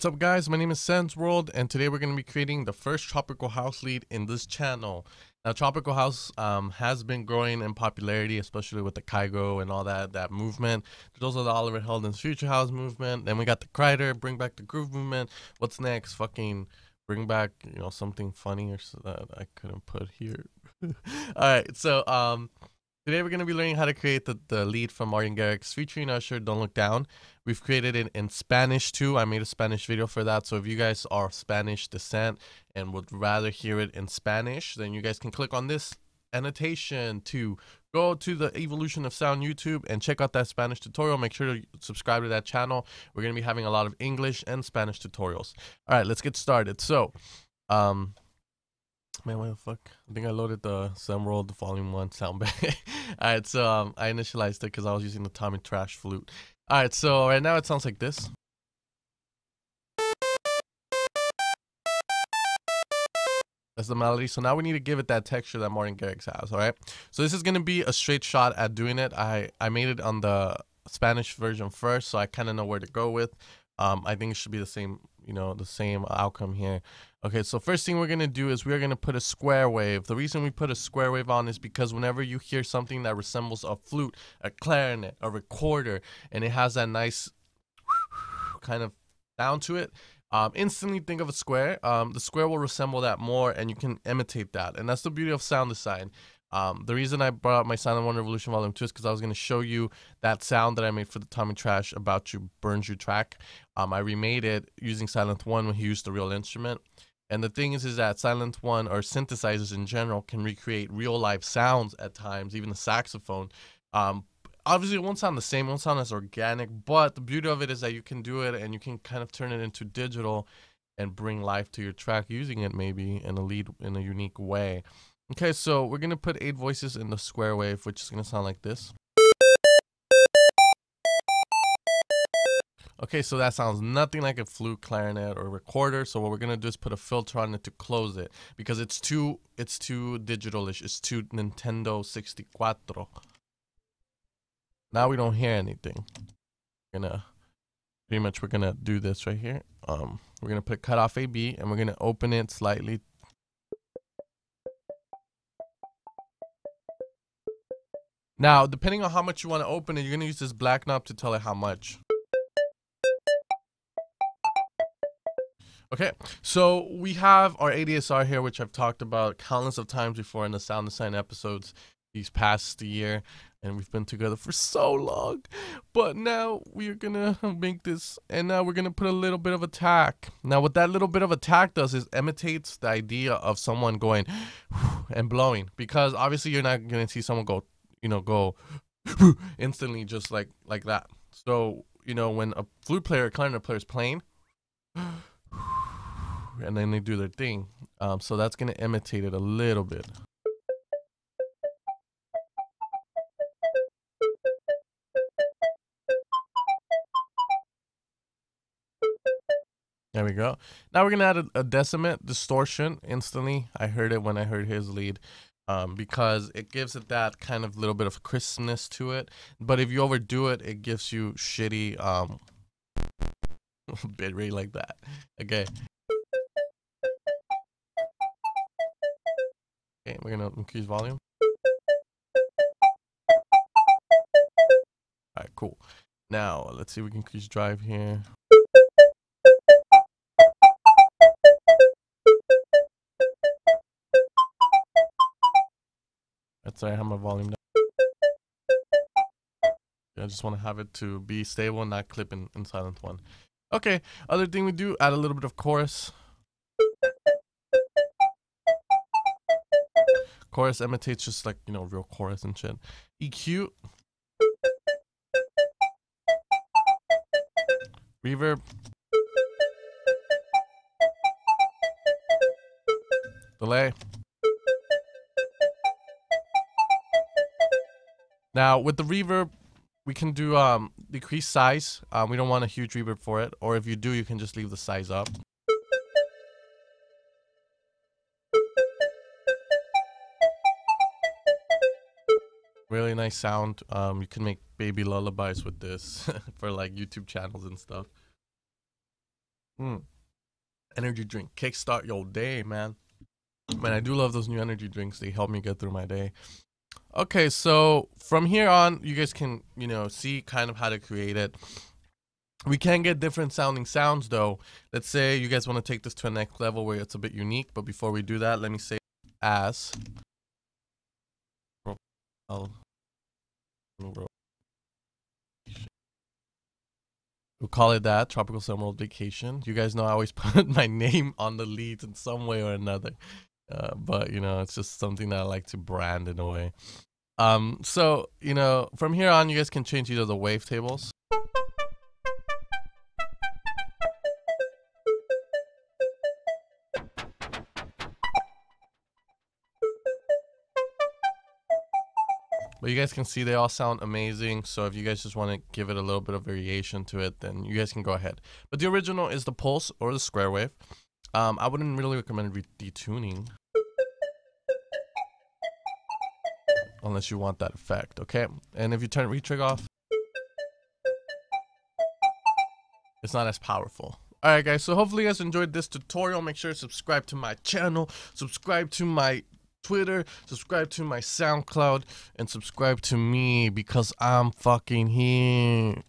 up guys, my name is Sans World and today we're going to be creating the first tropical house lead in this channel. Now tropical house has been growing in popularity, especially with the Kygo and all that movement. There's also the Oliver Heldens Future House movement. Then we got the Kreider, bring back the groove movement. What's next? Fucking bring back, something funny or so that I couldn't put here. Alright, so today we're going to be learning how to create the lead from Martin Garrix featuring Usher, Don't Look Down. We've created it in Spanish too. I made a Spanish video for that. So if you guys are Spanish descent and would rather hear it in Spanish, then you guys can click on this annotation to go to the Evolution of Sound YouTube and check out that Spanish tutorial. Make sure to subscribe to that channel. We're going to be having a lot of English and Spanish tutorials. All right, let's get started. So, man, what the fuck? I think I loaded the Semworld Volume 1 sound bank. All right, so I initialized it because I was using the Tommy Trash flute. All right, so right now it sounds like this. That's the melody. So now we need to give it that texture that Martin Garrix has. All right, so this is going to be a straight shot at doing it. I made it on the Spanish version first, so I kind of know where to go with. I think it should be the same, the same outcome here. Okay, so first thing we're going to do is we're going to put a square wave. The reason we put a square wave on is because whenever you hear something that resembles a flute, a clarinet, a recorder, and it has that nice kind of sound to it, instantly think of a square. The square will resemble that more, and you can imitate that. And that's the beauty of sound design. The reason I brought up my Silent One Revolution Volume 2 is because I was going to show you that sound that I made for the Tommy Trash About You Burns You track. I remade it using Silent One when he used the real instrument. And the thing is that Silent One, or synthesizers in general, can recreate real life sounds at times, even the saxophone. Obviously, it won't sound the same, it won't sound as organic, but the beauty of it is that you can do it and you can kind of turn it into digital and bring life to your track using it maybe in a unique way. Okay, so we're going to put 8 voices in the square wave, which is going to sound like this. Okay, so that sounds nothing like a flute, clarinet, or recorder. So what we're going to do is put a filter on it to close it because it's too digital-ish. It's too Nintendo 64. Now we don't hear anything. We're gonna do this right here. We're going to put cut off AB and we're going to open it slightly. Now, depending on how much you want to open it, you're going to use this black knob to tell it how much. Okay, so we have our ADSR here, which I've talked about countless of times before in the sound design episodes these past year, and we've been together for so long. But now we're gonna make this, and now we're gonna put a little bit of attack. Now what that little bit of attack does is imitates the idea of someone going and blowing, because obviously you're not gonna see someone go instantly just like that. So when a flute player or clarinet player is playing and then they do their thing, so that's going to imitate it a little bit. There we go. Now we're going to add a decimate distortion instantly. I heard it when I heard his lead, because it gives it that kind of little bit of crispness to it. But if you overdo it, it gives you shitty bit rate like that. Okay. Okay, we're gonna increase volume. Alright, cool. Now let's see if we can increase drive here. That's right, I have my volume down. I just want to have it to be stable and not clip in Silent One. Okay, other thing we do, add a little bit of chorus. Chorus imitates just like, real chorus and shit. EQ. Reverb. Delay. Now with the reverb, we can do decrease size. We don't want a huge reverb for it, or if you do, you can just leave the size up. Really nice sound. You can make baby lullabies with this for like YouTube channels and stuff. Mm. Energy drink, kickstart your day, man. Man, I do love those new energy drinks. They help me get through my day. Okay, so from here on, you guys can, see kind of how to create it. We can get different sounding sounds though. Let's say you guys want to take this to a next level where it's a bit unique. But before we do that, let me say as. We'll call it that, Tropical Summer World Vacation. You guys know I always put my name on the leads in some way or another. But, it's just something that I like to brand in a way. So, from here on, you guys can change either the wavetables. But you guys can see they all sound amazing. So if you guys just want to give it a little bit of variation to it, then you guys can go ahead. But the original is the pulse or the square wave. I wouldn't really recommend detuning unless you want that effect, okay? And if you turn retrig off, it's not as powerful. Alright guys, so hopefully you guys enjoyed this tutorial. Make sure to subscribe to my channel, subscribe to my Twitter, subscribe to my SoundCloud, and subscribe to me because I'm fucking here.